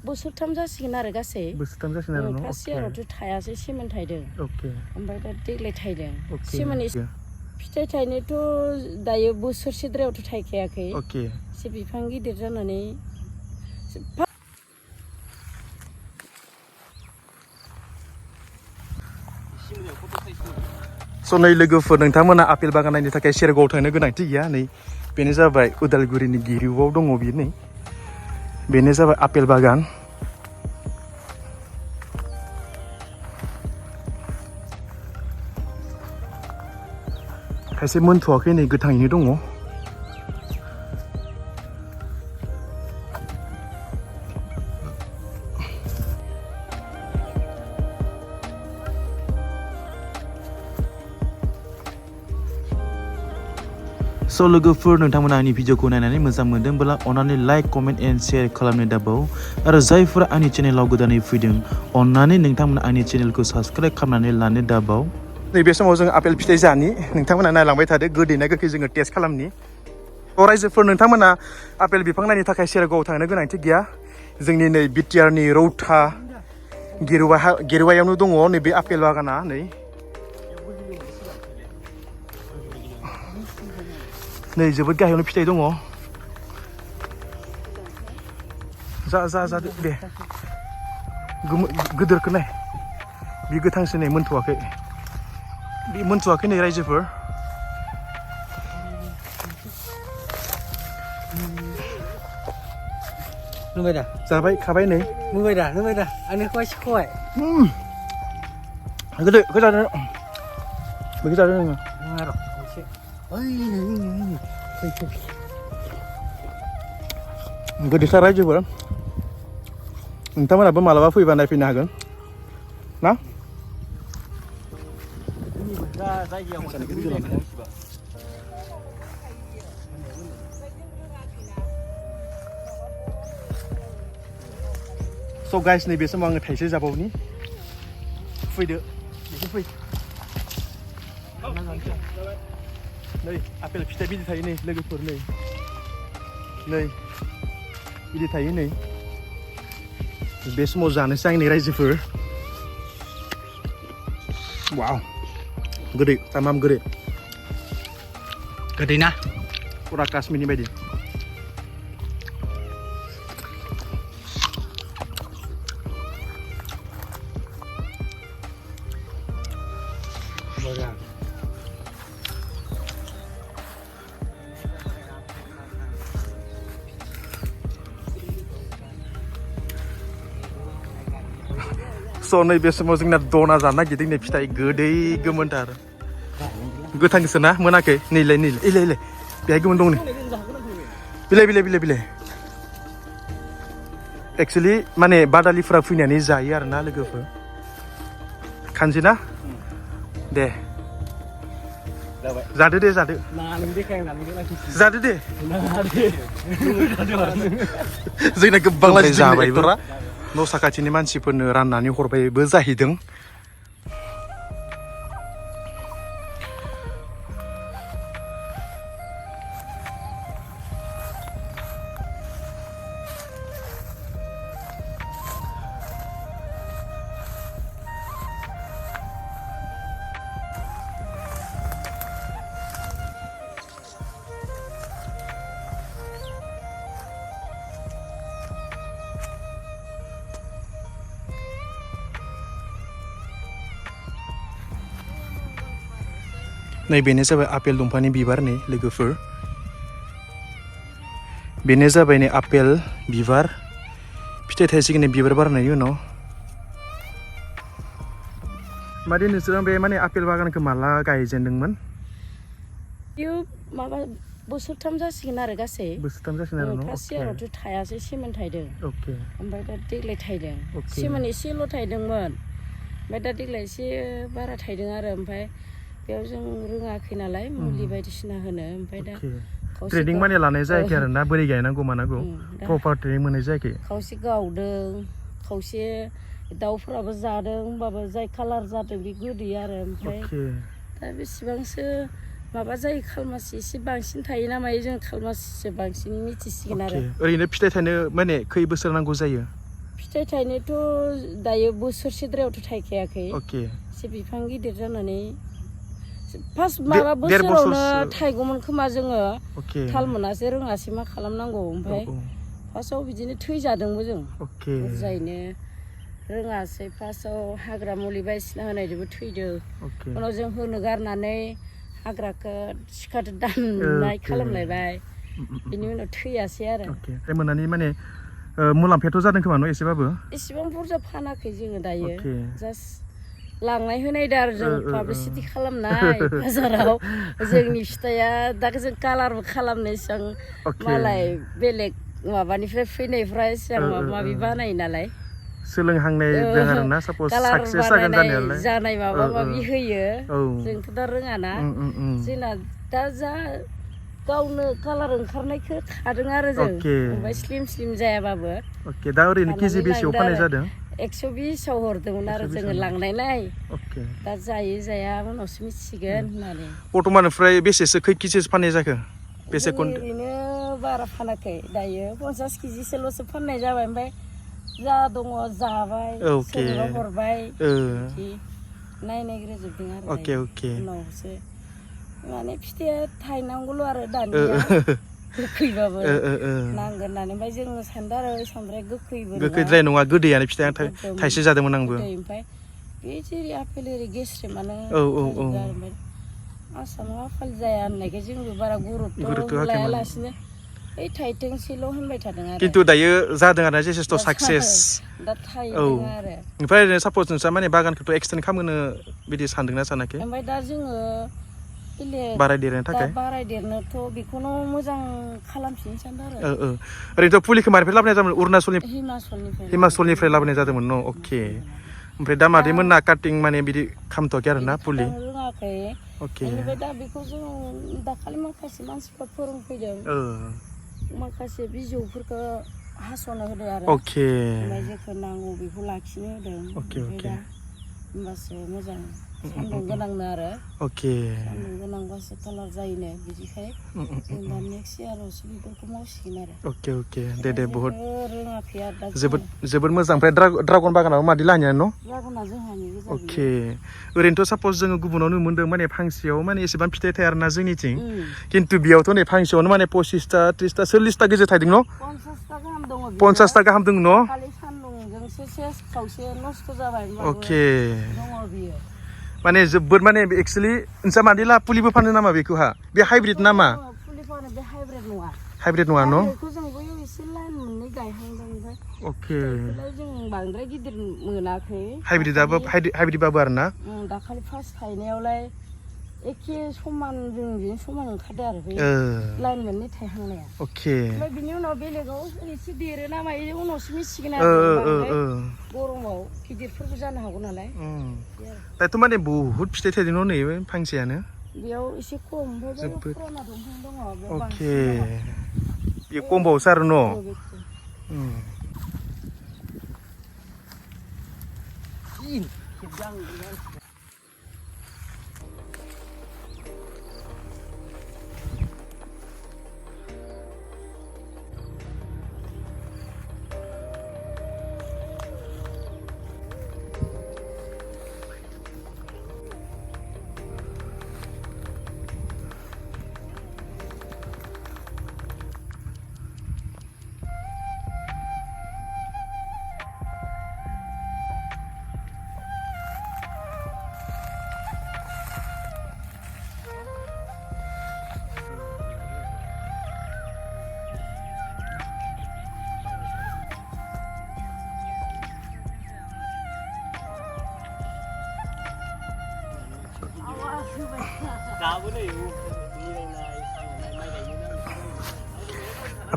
बोसोरथाम जासिगोन आरो गासै बोसोरथाम जासिगोन आरो फार्स्ट इयारावथ' थायासै सेमोन थायदों ओमफ्राय दा देग्लाय थायदों सेमोन फिथाइ थायनोथ' दायो बोसोरसेद्रायावथ' थायखायाखै एसे बिफां गिदिर जानानै नै लोगोफोर नोंथांमोना आपेल बागान नायनो थाखाय सेरगावआव थांनो गोनांथि गैया नै बेनो जाबाय उदालगुरिनि गिरुआव दङ बियो नै बेनो जाबाय आपेल बागान खायसे मोनथ'वाखै नै गोथाङैनो दङ स' लोगोफोर नोंथांमोना आंनि भिडिअखौ नायनानै मोजां मोनदोंब्ला अन्नानै लाइक कमेन्ट एन्ड शेयार खालामनो दाबाव आरो जायफोरा आंनि चेनेलाव गोदानै फैदों अन्नानै नोंथांमोना आंनि चेनेलखौ साबस्क्राइब खालामनानै लानो दाबाव नैबे समाव जों आपेल फिथाइ जानि नोंथांमोना नायलांबाय थादो गोदै ना गोखै जोङो टेस्ट खालामनि रायजोफोर नोंथांमोना आपेल बिफां नायनो थाखाय सेरगावआव थांनो गोनांथि गैया जोंनि नै बिटिआरनि रौता गेरुवायावनो दङ नैबे आपेल बागाना नै जोबोद गाहायावनो फिथाइ दङ जादो दे गोदोरखौ नाय बे गोथांसो नै मोनथ'वाखै बे मोनथ'वाखै नै रायजोफोर नुबाय दा जाबाय खाबाय नै नुबाय दा आंनि खवाय गोदो जादों बेखौ जादों नोङो गोदैथार रायजोफोर नोंथांमोनाबो मालाबा फैबा नायफैनो हागोन ना स' गाइस नैबे समाव आङो थाइसे जाबावनि फैदो एसे फै नै आपेल फिथाइ बिदि थायो नै लोगोफोर नै बिदि थायो नै बे समाव जानोसै आंनि रायजोफोर वाव गोदै तामाम गोदै ना फुरा काश्मीरनि बायदि स' नैबे समाव जोंना दना जानो नागिरदों नै फिथाइ गोदै गोमोनथार गोथांसो ना मोनाखै नैलाय बेहाय गोमोन दं नै बिलाइ एक्सुवेलि माने बादालिफ्रा फैनानै जायो आरोना लोगोफोर खानसै ना दे जादो दे जोंना गोबां लाजि जाबायबो न' साखाथिनि मानसिफोरनो राननानै हरबायबो जाहैदों नै बेनो जाबाय आपेल दंफांनि बिबार नै लोगोफोर बेनो जाबाय नै आपेल बिबार फिथाइ थाइसिगोन नै बिबार बारनायनि उनाव मादि नोंसोर बे माने आपेल बागानखौ माला गायजेनदोंमोन बियो माबा बोसोरथाम जासिगोन आरो गासै फार्स्ट इयारावथ' थायासै सेमोन थायदों ओमफ्राय दा देग्लाय थायदों सेमोन एसेल' थायदोंमोन ओमफ्राय दा देग्लाय एसे बारा थायदों आरो ओमफ्राय बेयाव जों रोङाखै नालाय मुलि बायदिसिना होनो ओमफ्राय दा ट्रेनिं माने लानाय जायाखै आरो ना बोरै गायनांगौ मानांगौ प्रपार ट्रेनिं मोननाय जायाखै खावसे गावदों खावसे दाउफोराबो जादों होमबाबो जाय कालार जादों बे गोदै आरो ओमफ्राय दा बेसेबांसो माबा जायो खालमासि एसे बांसिन थायो ना मायो जों खालमासिसो बांसिन मिथिसिगोन आरो ओरैनो फिथाइ थायनो माने खै बोसोर नांगौ जायो फिथाइ थायनोथ' दायो बोसोरसेद्रायावथ' थायखायाखै अके एसे बिफां गिदिर जानानै फार्स्ट माबा बोसोरावनो थायगौमोन खोमा जोङो थाल मोनासै रोङासै मा खालामनांगौ ओमफ्राय फार्स्टआव बिदिनो थैजादोंबो जों बुरजायैनो रोङासै फार्स्टआव हाग्रा मुलि बायदिसिना होनायजोंबो थैदों उनाव जों होनो गारनानै हाग्राखौ सिखादो दाननाय खालामलायबाय बिनि उनाव थैयासै आरो मोननानै माने मुलाम्फायाथ' जादों खोमा न' एसेबाबो एसेबां बुरजा फानाखै जोङो दायो जास्ट लांनाय होनायदो आरो जों पाब्लिसिटि खालामनाय बाजाराव जोंनि फिथाइया दा जों कालारबो खालामनो इसां मालाय बेलेग माबानिफ्राय फैनायफ्रा इसां माबा माबि बानायो नालाय सोलोंहांनाय दं आरोना साप'ज साक्सेस जागोन जानायालाय जानाय माबा माबि होयो जोंथ' दा रोङाना जोंना दा जा गावनो कालार ओंखारनायखौ खादों आरो जों ओमफ्राय स्लिम स्लिम जायाबाबो अके दा ओरैनो केजि बेसेयाव फाननाय जादों 120आव हरदोंमोन आरो जोङो लांनायलाय दा जायो जाया उनावसो मिथिसिगोन होननानै बर्थमाननिफ्राय बेसेसो खै केजिसो फाननाय जाखो बेसे ओरैनो बारा फानाखै दायो 50 केजिसोल'सो फाननाय जाबाय ओमफ्राय जा दङ जाबाय सोरनोबा हरबाय बिदि नायग्रोजोबदों आरो उनावसो माने फिथाइया थायनांगौल' आरो दानिया गोखैबाबो नांगोन होननानै ओमफ्राय जोङो सानदों आरो सानद्राय गोखैद्राय नङा गोदैयानो फिथाइया थाइसे जादोंमोन आंबो ओमफ्राय बे जेरै आपेल ओरै गेस्रेमानो ओमफ्राय आसामाव आपेल जाया होननायखाय जोंबो बारा गुरुत्थ' लायालासिनो ओइ थाइथोंसेल' होनबाय थादों आरो खिन्थु दायो जादों आरो जेसेस्थ' साक्सेस दा थायदों आरो ओमफ्राय ओरैनो साप'ज नोंस्रा माने बागानखौथ' एक्सटेन्ड खालामनो बिदि सानदोंना सानाखै ओमफ्राय दा जोङो बारायदेरनोथ' बेखौनो मोजां खालामफिननो सानदों आरो ओरैनोथ' फुलिखौ मानिफ्राय लाबोनाय जादोंमोन हिमाचलनिफ्राय लाबोनाय जादोंमोन न' अके ओमफ्राय दा मादै मोनना काटिं माने बिदि खालामथ'वाखै आरो ना फुलि रोङाखै बेनिफ्राय दा बेखौ जों दाखालि माखासे मानसिफ्रा फोरोंफैदों माखासे बिजौफोरखौ हास'नो होदों आरो ओमफ्राय जेखौ नांगौ बेखौ लाखिनो होदों ओमफ्राय दा होमबासो मोजां सान्दुं गोनांनो आरो सान्दुं गोनांबासो कालार जायोनो बिदिखाय जों दा नेक्स्ट इयारावसो बेफोरखौ मावसिगोन आरो दे बहुत रोङाखै आरो दा जोबोद मोजां ओमफ्राय ड्रागन बागानाव मादि लानिया न' ड्रागना जोंहानि गोजा ओरैनोथ' साप'ज जोङो गुबुनाव नुनो मोन्दों माने फांसेयाव माने एसेबां फिथाइ थाया आरोना जोंनिथिं खिन्थु बेयावथ' नै फांसेयावनो माने 25टा 30टा 40टा गेजेर थायदों न' 50टा गाहाम दङ 50टा गाहाम दङ न' खालि सान्दुंजोंसो सेस खावसे नस्थ' जाबाय दङ बियो माने जोबोद माने एक्चुअली नोंसा मादिला फुलिबो फानो नामा बेखौहा बे हाइब्रिद नामा फुलि फानो बे हाइब्रिद नङा न' बेखौ जों बैयाव एसे लाइन मोननै गायहांदों ओमफ्राय जों बांद्राय गिदिर मोनाखै हाइब्रिदबाबो आरो ना दाखालि फार्स्ट थायनायावलाय एखे समान जों बिदिनो समान ओंखारदों आरो बे लाइन मोननै थायहांनाया ओमफ्राय बिनि उनाव बेलेगाव एसे देरो ना मायो उनावसो मिथिसिगोन आरो गरमाव गिदिरफोरबो जानो हागौ नालाय दाथ' माने बहुद फिथाइ थायदों न' नै फांसेयानो बेयाव एसे खम ओमफ्राय पुराना दंफां दङ बेयाव बांसिन बे खमबावसो आरो न'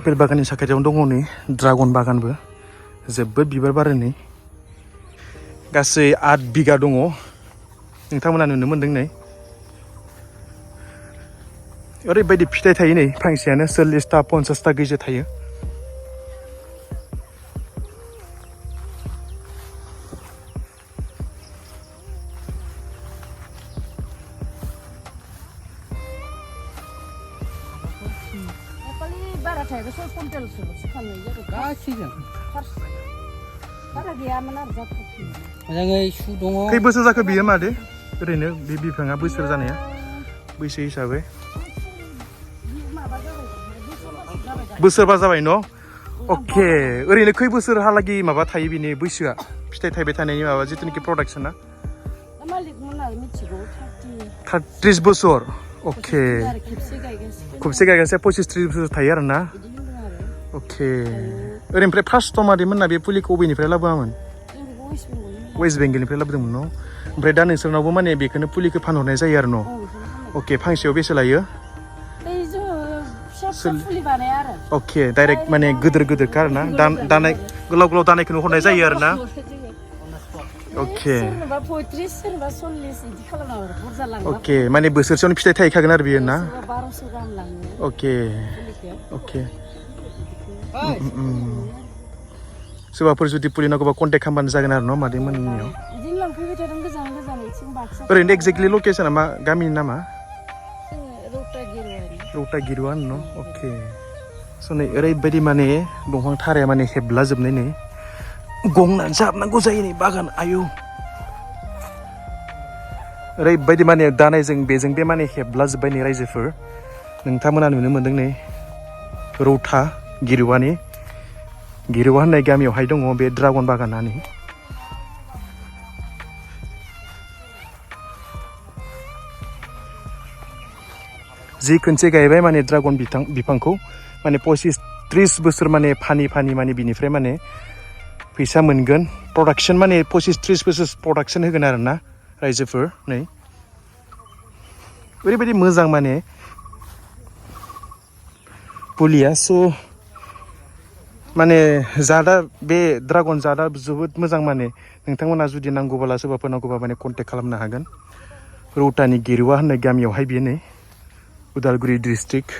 आपेल बागाननि साखाथियावनो दङ नै ड्रागन बागानबो जोबोद बिबार बारो नै गासै 8 बिगा दङ नोंथांमोना नुनो मोन्दों नै ओरैबायदि फिथाइ थायो नै फांसेयानो 40टा 50टा गेजेर थायो बारा गैयामोन आरो जाथ'आखै मोजाङै सु दङ खै बोसोर जाखो बियो मादै ओरैनो बे बिफाङा बोसोर जानाया बैसो हिसाबै बोसोरबा जाबाय न' अके ओरैनो खै बोसोरहालागै माबा थायो बिनि बैसोआ फिथाइ थायबाय थानायनि माबा जिथुनाखि प्रडाक्सना मालिकमोनहा मिथिगौ 30 बोसोर अके खेबसे गायगासे 25-30 बोसोर थायो आरो ना अके ओरैनिफ्राय फार्स्टआव मादैमोनना बे फुलिखौ बबेनिफ्राय लाबोआमोन वेस्ट बेंगलनिफ्राय लाबोदोंमोन न' ओमफ्राय दा नोंसोरनावबो माने बेखौनो फुलिखौ फानहरनाय जायो आरो न' अके फांसेयाव बेसे लायो अके डाइरेक्ट माने गिदिर गिदिरखा आरो ना दानाय गोलाव गोलाव दानायखौनो हरनाय जायो आरो ना अके अके माने बोसोरसेयावनो फिथाइ थायखागोन आरो बियो ना अके अके सोरबाफोर जुदि फुलि नांगौबा कन्टेक्ट खालामबानो जागोन आरो न' मादैमोननियाव ओरैनो एक्जेक्टलि लकेसना मा गामिनि नामा रौता गिरुवान न' अके स' नै ओरैबायदि माने दंफां थाराया माने हेबला जोबनाय नै गंनानै जाबनांगौ जायो नै बागान आयौ ओरैबायदि माने दानायजों बेजों बे माने हेबला जोब्बाय नै रायजोफोर नोंथांमोना नुनो मोन्दों नै रौता गिरुवा होननाय गामियावहाय दङ बे ड्रागन बागाना नै जि खनसे गायबाय माने ड्रागन बिफांखौ माने 25-30 बोसोर माने फानि माने बिनिफ्राय माने फैसा मोनगोन प्रडाक्सन माने 25-30 बोसोर प्रडाक्सन होगोन आरो ना रायजोफोर नै ओरैबायदि मोजां माने फुलिया स' माने जादा बे ड्रागन जादा जोबोद मोजां माने नोंथांमोना जुदि नांगौब्ला सोरबाफोर नांगौबा माने कन्टेक्ट खालामनो हागोन रौतानि गिरुवा होननाय गामियावहाय बियो नै udalguri डिस्ट्रिक्ट